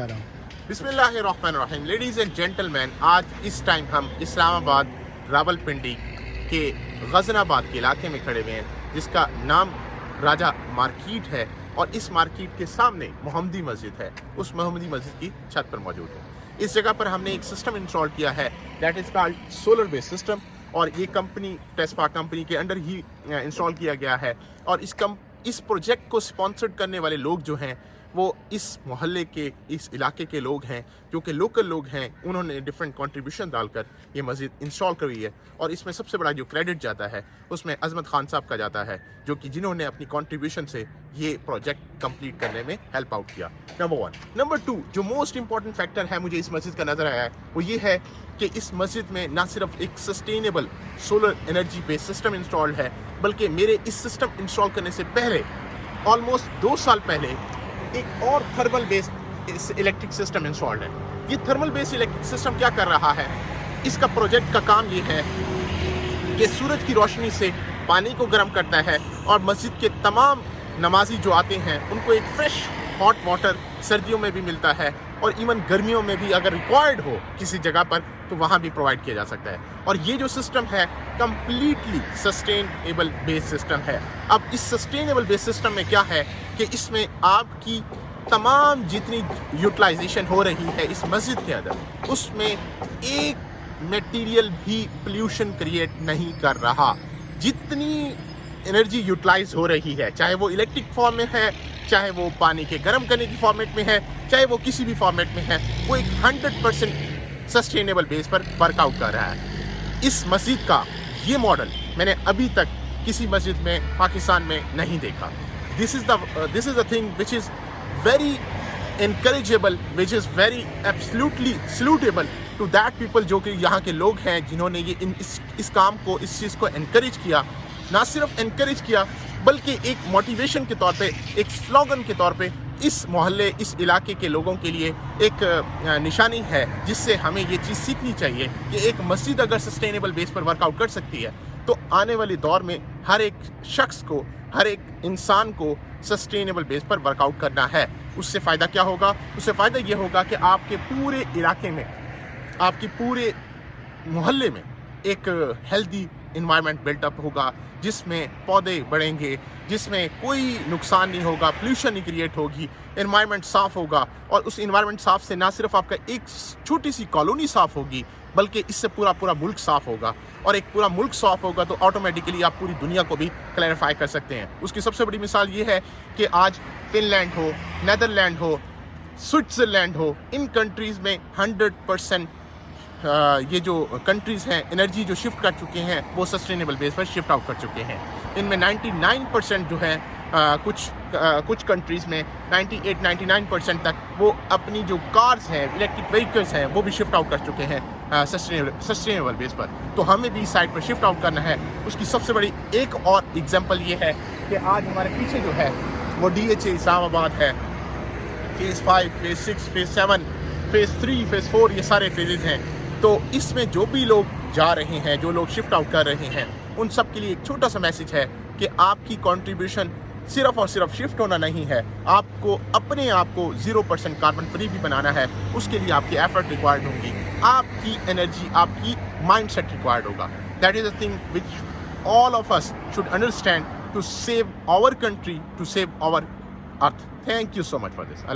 बिस्मिल्लाहिर्रहमानिर्रहीम। Ladies and gentleman, आज इस टाइम हम इस्लामाबाद रावलपिंडी के गजनाबाद के इलाके में खड़े हुए हैं, जिसका नाम राजा मार्केट है, और इस मार्केट के सामने मोहम्मदी मस्जिद है। उस मोहम्मदी मस्जिद की छत पर मौजूद है। इस जगह पर हमने एक सिस्टम इंस्टॉल किया है, that is called solar based system, और ये कंपनी टेस्पा कंपनी के अंडर ही इंस्टॉल किया गया है। और इस प्रोजेक्ट को स्पॉन्सर्ड करने वाले लोग जो हैं वो इस मोहल्ले के, इस इलाके के लोग हैं, जो कि लोकल लोग हैं। उन्होंने डिफरेंट कंट्रीब्यूशन डालकर ये मस्जिद इंस्टॉल करी है, और इसमें सबसे बड़ा जो क्रेडिट जाता है उसमें अजमत खान साहब का जाता है, जो कि जिन्होंने अपनी कंट्रीब्यूशन से ये प्रोजेक्ट कंप्लीट करने में हेल्प आउट किया। नंबर 1। नंबर 2, जो मोस्ट इंपॉर्टेंट फैक्टर है मुझे इस मस्जिद का नज़र आया है, वो ये है कि इस मस्जिद में ना सिर्फ एक sustainable solar energy based system installed है, बल्कि मेरे इस सिस्टम इंस्टॉल करने से पहले ऑलमोस्ट 2 साल पहले एक और thermal based electric system installed है। ये थर्मल बेस्ड इलेक्ट्रिक सिस्टम क्या कर रहा है? इसका प्रोजेक्ट का काम ये है कि सूरज की रोशनी से पानी को गर्म करता है, और मस्जिद के तमाम नमाजी जो आते हैं उनको एक फ्रेश हॉट वाटर सर्दियों में भी मिलता है, और इवन गर्मियों में भी अगर रिक्वायर्ड हो किसी जगह पर तो वहाँ भी प्रोवाइड किया जा सकता है। और ये जो सिस्टम है कम्प्लीटली सस्टेनेबल बेस्ड सिस्टम है। अब इस सस्टेनेबल बेस्ड सिस्टम में क्या है कि इसमें आपकी तमाम जितनी यूटिलाइजेशन हो रही है इस मस्जिद के अंदर, उसमें एक मटेरियल भी पोल्यूशन क्रिएट नहीं कर रहा। जितनी एनर्जी यूटिलाइज हो रही है, चाहे वो इलेक्ट्रिक फॉर्म में है, चाहे वो पानी के गर्म करने की फॉर्मेट में है, चाहे वो किसी भी फॉर्मेट में है, वो एक 100% सस्टेनेबल बेस पर वर्कआउट कर रहा है। इस मस्जिद का ये मॉडल मैंने अभी तक किसी मस्जिद में पाकिस्तान में नहीं देखा। This is the thing which is very encourageable, which is very absolutely salutable to that people, जो कि यहाँ के लोग हैं जिन्होंने ये इस काम को, इस चीज़ को encourage किया। ना सिर्फ encourage किया बल्कि एक मोटिवेशन के तौर पे, एक स्लोगन के तौर पे इस मोहल्ले, इस इलाके के लोगों के लिए एक निशानी है, जिससे हमें ये चीज़ सीखनी चाहिए कि एक मस्जिद अगर सस्टेनेबल बेस पर वर्कआउट कर सकती है तो आने वाले दौर में हर एक शख्स को, हर एक इंसान को सस्टेनेबल बेस पर वर्कआउट करना है। उससे फ़ायदा क्या होगा? उससे फ़ायदा ये होगा कि आपके पूरे इलाके में, आपके पूरे मोहल्ले में एक हेल्दी इन्वायरमेंट बिल्टअप होगा, जिसमें पौधे बढ़ेंगे, जिसमें कोई नुकसान नहीं होगा, पोल्यूशन नहीं क्रिएट होगी, एनवायरनमेंट साफ़ होगा। और उस एनवायरनमेंट साफ़ से ना सिर्फ आपका एक छोटी सी कॉलोनी साफ़ होगी, बल्कि इससे पूरा मुल्क साफ़ होगा। और एक पूरा मुल्क साफ़ होगा तो ऑटोमेटिकली आप पूरी दुनिया को भी क्लैरिफाई कर सकते हैं। उसकी सबसे बड़ी मिसाल ये है कि आज फिनलैंड हो, नीदरलैंड हो, स्विट्ज़रलैंड हो, इन कंट्रीज़ में 100% ये जो कंट्रीज़ हैं एनर्जी जो शिफ्ट कर चुके हैं वो सस्टेनेबल बेस पर शिफ्ट आउट कर चुके हैं। इनमें 99% जो है कुछ कंट्रीज़ में 98-99% तक वो अपनी जो कार्स हैं, इलेक्ट्रिक व्हीकल्स हैं, वो भी शिफ्ट आउट कर चुके हैं सस्टेनेबल बेस पर। तो हमें भी इस साइड पर शिफ्ट आउट करना है। उसकी सबसे बड़ी एक और एग्जांपल ये है कि आज हमारे पीछे जो है वो DHA इस्लामाबाद है। Phase 5, phase 6, phase 7, phase 3, phase 4, ये सारे फेजेज़ हैं। तो इसमें जो भी लोग जा रहे हैं, जो लोग शिफ्ट आउट कर रहे हैं, उन सब के लिए एक छोटा सा मैसेज है कि आपकी कंट्रीब्यूशन सिर्फ और सिर्फ शिफ्ट होना नहीं है, आपको अपने आप को 0% कार्बन फ्री भी बनाना है। उसके लिए आपकी एफर्ट रिक्वायर्ड होगी, आपकी एनर्जी, आपकी माइंड सेट रिक्वायर्ड होगा। That is a thing which all of us should understand to save our country, to save our earth. Thank you so much for this.